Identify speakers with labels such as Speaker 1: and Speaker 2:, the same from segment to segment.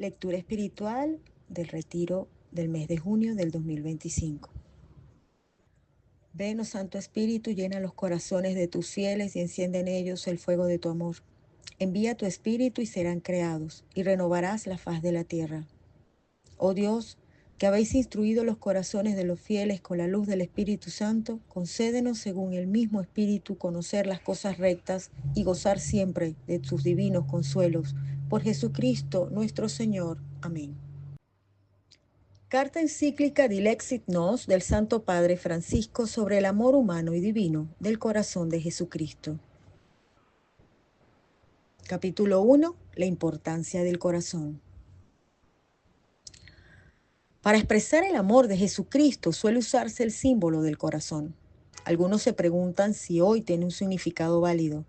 Speaker 1: Lectura espiritual del retiro del mes de junio del 2025. Ven, oh Santo Espíritu, llena los corazones de tus fieles y enciende en ellos el fuego de tu amor. Envía tu Espíritu y serán creados, y renovarás la faz de la tierra. Oh Dios, que habéis instruido los corazones de los fieles con la luz del Espíritu Santo, concédenos según el mismo Espíritu conocer las cosas rectas y gozar siempre de tus divinos consuelos. Por Jesucristo nuestro Señor. Amén. Carta encíclica Dilexit Nos del Santo Padre Francisco sobre el amor humano y divino del corazón de Jesucristo. Capítulo 1. La importancia del corazón. Para expresar el amor de Jesucristo suele usarse el símbolo del corazón. Algunos se preguntan si hoy tiene un significado válido.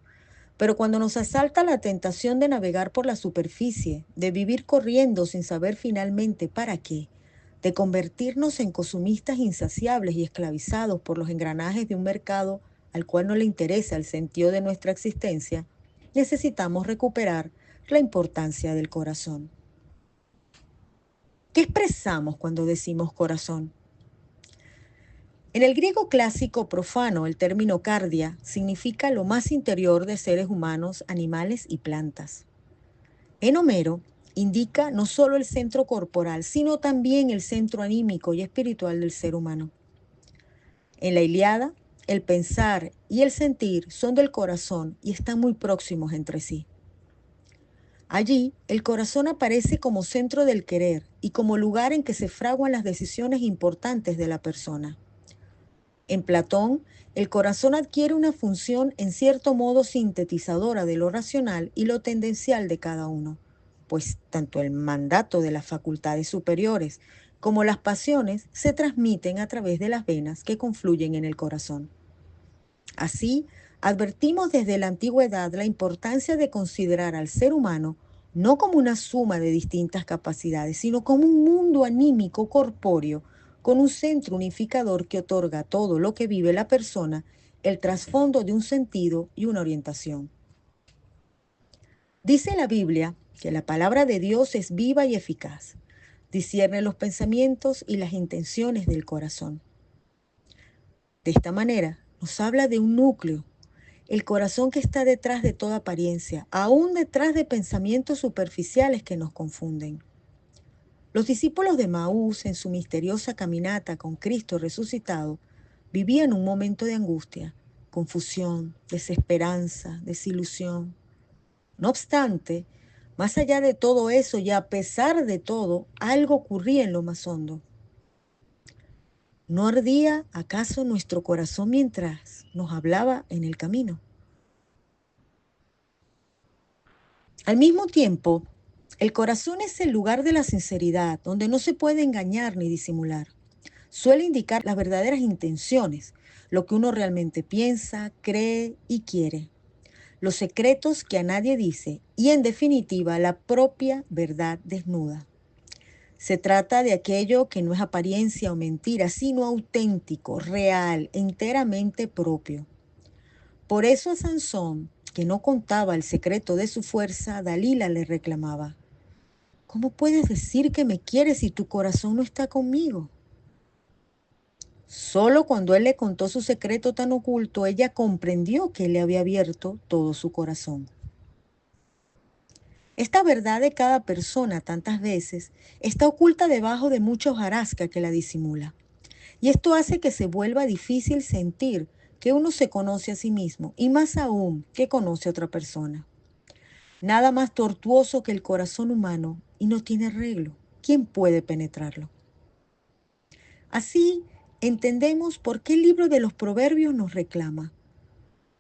Speaker 1: Pero cuando nos asalta la tentación de navegar por la superficie, de vivir corriendo sin saber finalmente para qué, de convertirnos en consumistas insaciables y esclavizados por los engranajes de un mercado al cual no le interesa el sentido de nuestra existencia, necesitamos recuperar la importancia del corazón. ¿Qué expresamos cuando decimos corazón? En el griego clásico profano, el término cardia significa lo más interior de seres humanos, animales y plantas. En Homero, indica no solo el centro corporal, sino también el centro anímico y espiritual del ser humano. En la Ilíada, el pensar y el sentir son del corazón y están muy próximos entre sí. Allí, el corazón aparece como centro del querer y como lugar en que se fraguan las decisiones importantes de la persona. En Platón, el corazón adquiere una función en cierto modo sintetizadora de lo racional y lo tendencial de cada uno, pues tanto el mandato de las facultades superiores como las pasiones se transmiten a través de las venas que confluyen en el corazón. Así, advertimos desde la antigüedad la importancia de considerar al ser humano no como una suma de distintas capacidades, sino como un mundo anímico corpóreo con un centro unificador que otorga a todo lo que vive la persona el trasfondo de un sentido y una orientación. Dice la Biblia que la palabra de Dios es viva y eficaz, discierne los pensamientos y las intenciones del corazón. De esta manera, nos habla de un núcleo, el corazón que está detrás de toda apariencia, aún detrás de pensamientos superficiales que nos confunden. Los discípulos de Maús, en su misteriosa caminata con Cristo resucitado, vivían un momento de angustia, confusión, desesperanza, desilusión. No obstante, más allá de todo eso y a pesar de todo, algo ocurría en lo más hondo. ¿No ardía acaso nuestro corazón mientras nos hablaba en el camino? Al mismo tiempo, el corazón es el lugar de la sinceridad, donde no se puede engañar ni disimular. Suele indicar las verdaderas intenciones, lo que uno realmente piensa, cree y quiere, los secretos que a nadie dice y, en definitiva, la propia verdad desnuda. Se trata de aquello que no es apariencia o mentira, sino auténtico, real, enteramente propio. Por eso a Sansón, que no contaba el secreto de su fuerza, Dalila le reclamaba: ¿cómo puedes decir que me quieres si tu corazón no está conmigo? Solo cuando él le contó su secreto tan oculto, ella comprendió que él le había abierto todo su corazón. Esta verdad de cada persona tantas veces está oculta debajo de mucha hojarasca que la disimula. Y esto hace que se vuelva difícil sentir que uno se conoce a sí mismo y más aún que conoce a otra persona. Nada más tortuoso que el corazón humano y no tiene arreglo. ¿Quién puede penetrarlo? Así entendemos por qué el libro de los Proverbios nos reclama: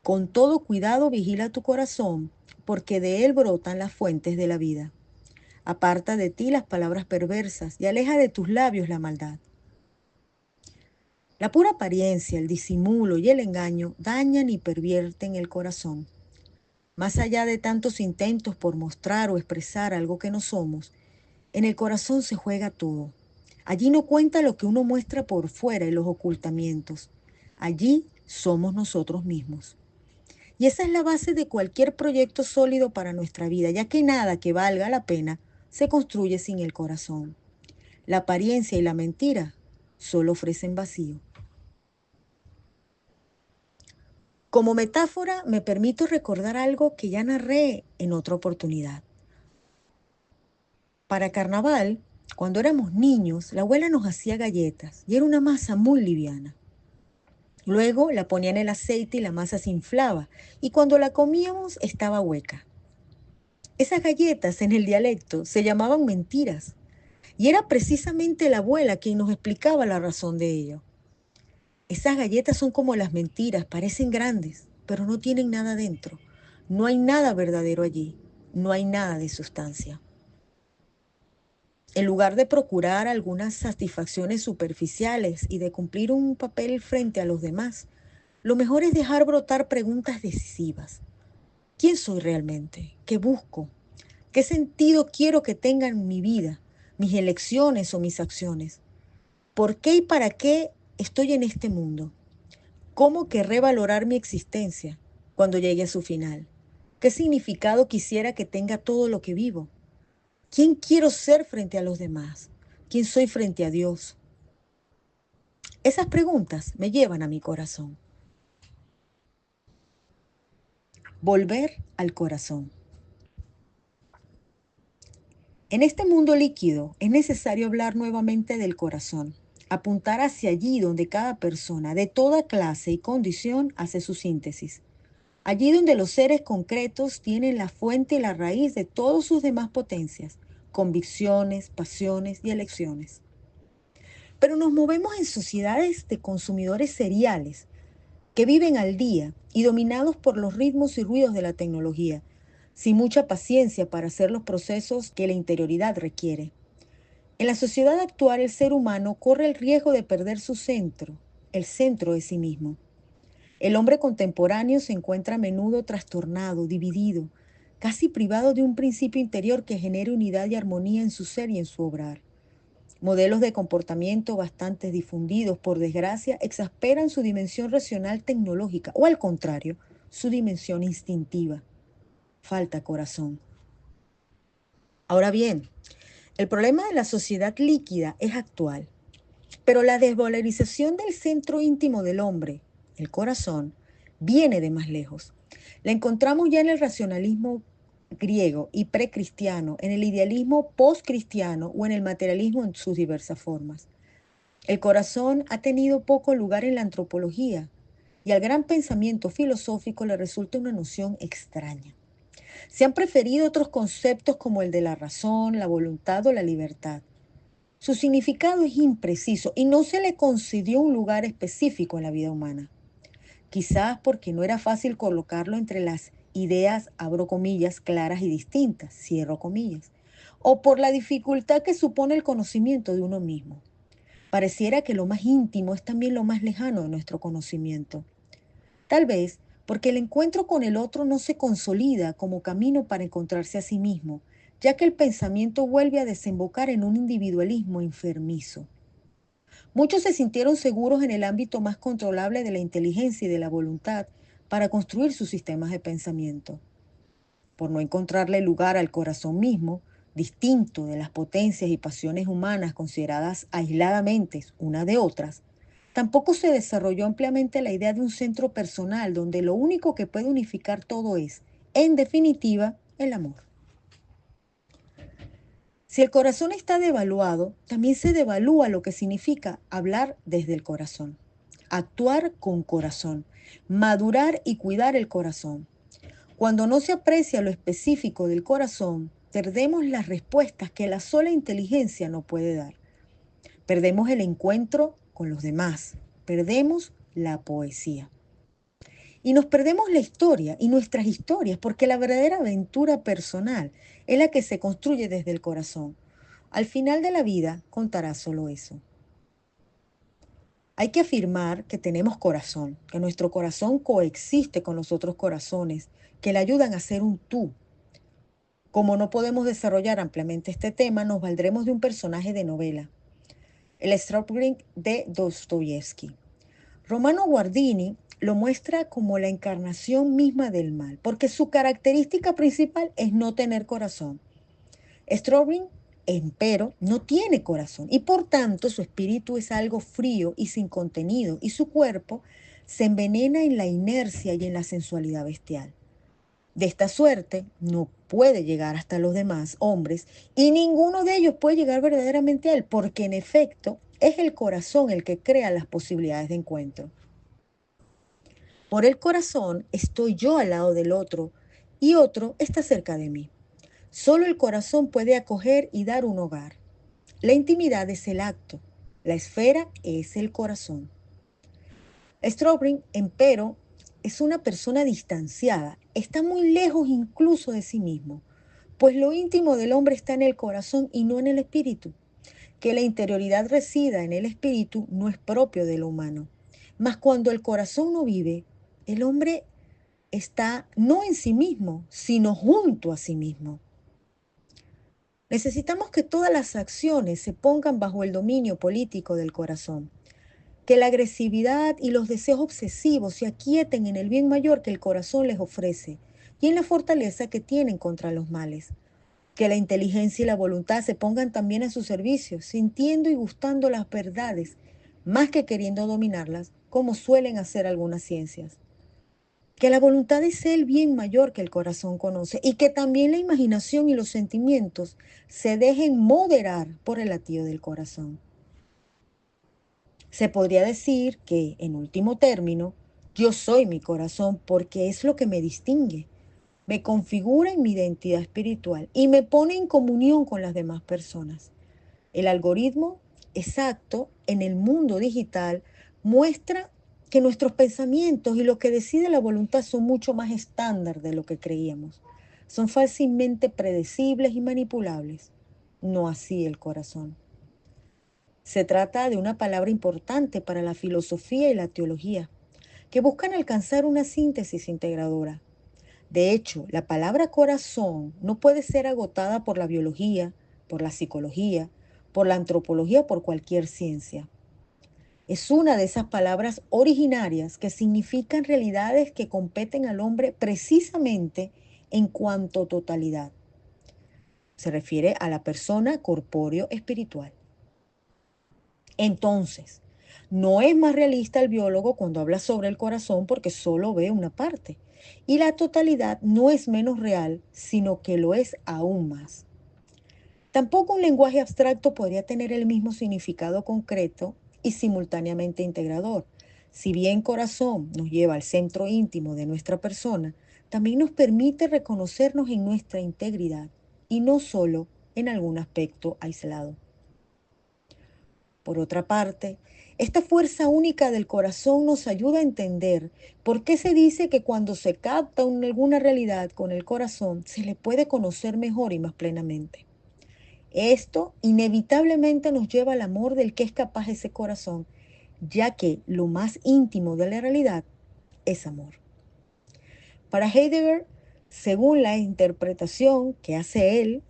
Speaker 1: con todo cuidado vigila tu corazón, porque de él brotan las fuentes de la vida. Aparta de ti las palabras perversas y aleja de tus labios la maldad. La pura apariencia, el disimulo y el engaño dañan y pervierten el corazón. Más allá de tantos intentos por mostrar o expresar algo que no somos, en el corazón se juega todo. Allí no cuenta lo que uno muestra por fuera y los ocultamientos. Allí somos nosotros mismos. Y esa es la base de cualquier proyecto sólido para nuestra vida, ya que nada que valga la pena se construye sin el corazón. La apariencia y la mentira solo ofrecen vacío. Como metáfora, me permito recordar algo que ya narré en otra oportunidad. Para carnaval, cuando éramos niños, la abuela nos hacía galletas y era una masa muy liviana. Luego la ponía en el aceite y la masa se inflaba, y cuando la comíamos estaba hueca. Esas galletas en el dialecto se llamaban mentiras, y era precisamente la abuela quien nos explicaba la razón de ello. Esas galletas son como las mentiras, parecen grandes, pero no tienen nada dentro. No hay nada verdadero allí, no hay nada de sustancia. En lugar de procurar algunas satisfacciones superficiales y de cumplir un papel frente a los demás, lo mejor es dejar brotar preguntas decisivas. ¿Quién soy realmente? ¿Qué busco? ¿Qué sentido quiero que tengan mi vida, mis elecciones o mis acciones? ¿Por qué y para qué estoy en este mundo? ¿Cómo querré valorar mi existencia cuando llegue a su final? ¿Qué significado quisiera que tenga todo lo que vivo? ¿Quién quiero ser frente a los demás? ¿Quién soy frente a Dios? Esas preguntas me llevan a mi corazón. Volver al corazón. En este mundo líquido es necesario hablar nuevamente del corazón, apuntar hacia allí donde cada persona de toda clase y condición hace su síntesis, allí donde los seres concretos tienen la fuente y la raíz de todas sus demás potencias, convicciones, pasiones y elecciones. Pero nos movemos en sociedades de consumidores seriales que viven al día y dominados por los ritmos y ruidos de la tecnología, sin mucha paciencia para hacer los procesos que la interioridad requiere. En la sociedad actual, el ser humano corre el riesgo de perder su centro, el centro de sí mismo. El hombre contemporáneo se encuentra a menudo trastornado, dividido, casi privado de un principio interior que genere unidad y armonía en su ser y en su obrar. Modelos de comportamiento bastante difundidos, por desgracia, exasperan su dimensión racional tecnológica o, al contrario, su dimensión instintiva. Falta corazón. Ahora bien, el problema de la sociedad líquida es actual, pero la desvalorización del centro íntimo del hombre, el corazón, viene de más lejos. La encontramos ya en el racionalismo griego y precristiano, en el idealismo postcristiano o en el materialismo en sus diversas formas. El corazón ha tenido poco lugar en la antropología y al gran pensamiento filosófico le resulta una noción extraña. Se han preferido otros conceptos como el de la razón, la voluntad o la libertad. Su significado es impreciso y no se le concedió un lugar específico en la vida humana. Quizás porque no era fácil colocarlo entre las ideas, abro comillas, claras y distintas, cierro comillas, o por la dificultad que supone el conocimiento de uno mismo. Pareciera que lo más íntimo es también lo más lejano de nuestro conocimiento. Tal vez porque el encuentro con el otro no se consolida como camino para encontrarse a sí mismo, ya que el pensamiento vuelve a desembocar en un individualismo enfermizo. Muchos se sintieron seguros en el ámbito más controlable de la inteligencia y de la voluntad para construir sus sistemas de pensamiento. Por no encontrarle lugar al corazón mismo, distinto de las potencias y pasiones humanas consideradas aisladamente unas de otras, tampoco se desarrolló ampliamente la idea de un centro personal donde lo único que puede unificar todo es, en definitiva, el amor. Si el corazón está devaluado, también se devalúa lo que significa hablar desde el corazón, actuar con corazón, madurar y cuidar el corazón. Cuando no se aprecia lo específico del corazón, perdemos las respuestas que la sola inteligencia no puede dar. Perdemos el encuentro con los demás, perdemos la poesía. Y nos perdemos la historia y nuestras historias, porque la verdadera aventura personal es la que se construye desde el corazón. Al final de la vida contará solo eso. Hay que afirmar que tenemos corazón, que nuestro corazón coexiste con los otros corazones, que le ayudan a ser un tú. Como no podemos desarrollar ampliamente este tema, nos valdremos de un personaje de novela, el Stroudsburg de Dostoyevsky. Romano Guardini lo muestra como la encarnación misma del mal, porque su característica principal es no tener corazón. Strobing, empero, no tiene corazón y por tanto su espíritu es algo frío y sin contenido y su cuerpo se envenena en la inercia y en la sensualidad bestial. De esta suerte no puede llegar hasta los demás hombres y ninguno de ellos puede llegar verdaderamente a él porque en efecto es el corazón el que crea las posibilidades de encuentro. Por el corazón estoy yo al lado del otro y otro está cerca de mí. Solo el corazón puede acoger y dar un hogar. La intimidad es el acto, la esfera es el corazón. Strobing, empero, es una persona distanciada, está muy lejos incluso de sí mismo, pues lo íntimo del hombre está en el corazón y no en el espíritu. Que la interioridad resida en el espíritu no es propio de lo humano. Mas cuando el corazón no vive, el hombre está no en sí mismo, sino junto a sí mismo. Necesitamos que todas las acciones se pongan bajo el dominio político del corazón, que la agresividad y los deseos obsesivos se aquieten en el bien mayor que el corazón les ofrece y en la fortaleza que tienen contra los males, que la inteligencia y la voluntad se pongan también a su servicio, sintiendo y gustando las verdades, más que queriendo dominarlas, como suelen hacer algunas ciencias. Que la voluntad es el bien mayor que el corazón conoce y que también la imaginación y los sentimientos se dejen moderar por el latido del corazón. Se podría decir que, en último término, yo soy mi corazón porque es lo que me distingue, me configura en mi identidad espiritual y me pone en comunión con las demás personas. El algoritmo exacto en el mundo digital muestra que nuestros pensamientos y lo que decide la voluntad son mucho más estándar de lo que creíamos. Son fácilmente predecibles y manipulables. No así el corazón. Se trata de una palabra importante para la filosofía y la teología, que buscan alcanzar una síntesis integradora. De hecho, la palabra corazón no puede ser agotada por la biología, por la psicología, por la antropología o por cualquier ciencia. Es una de esas palabras originarias que significan realidades que competen al hombre precisamente en cuanto a totalidad. Se refiere a la persona corpóreo espiritual. Entonces, no es más realista el biólogo cuando habla sobre el corazón porque solo ve una parte. Y la totalidad no es menos real, sino que lo es aún más. Tampoco un lenguaje abstracto podría tener el mismo significado concreto y simultáneamente integrador. Si bien corazón nos lleva al centro íntimo de nuestra persona, también nos permite reconocernos en nuestra integridad y no solo en algún aspecto aislado. Por otra parte, esta fuerza única del corazón nos ayuda a entender por qué se dice que cuando se capta alguna realidad con el corazón, se le puede conocer mejor y más plenamente. Esto inevitablemente nos lleva al amor del que es capaz ese corazón, ya que lo más íntimo de la realidad es amor. Para Heidegger, según la interpretación que hace él,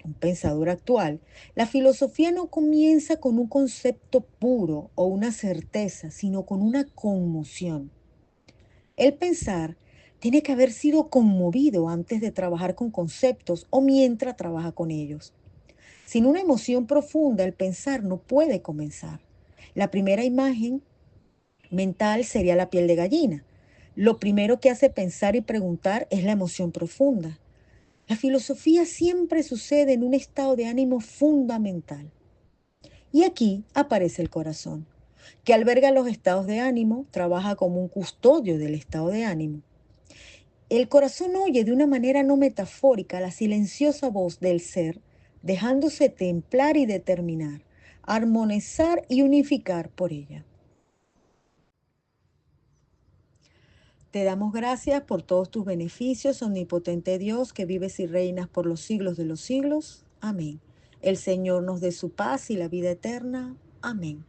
Speaker 1: un pensador actual, la filosofía no comienza con un concepto puro o una certeza, sino con una conmoción. El pensar tiene que haber sido conmovido antes de trabajar con conceptos o mientras trabaja con ellos. Sin una emoción profunda, el pensar no puede comenzar. La primera imagen mental sería la piel de gallina. Lo primero que hace pensar y preguntar es la emoción profunda. La filosofía siempre sucede en un estado de ánimo fundamental. Y aquí aparece el corazón, que alberga los estados de ánimo, trabaja como un custodio del estado de ánimo. El corazón oye de una manera no metafórica la silenciosa voz del ser, dejándose templar y determinar, armonizar y unificar por ella. Te damos gracias por todos tus beneficios, omnipotente Dios, que vives y reinas por los siglos de los siglos. Amén. El Señor nos dé su paz y la vida eterna. Amén.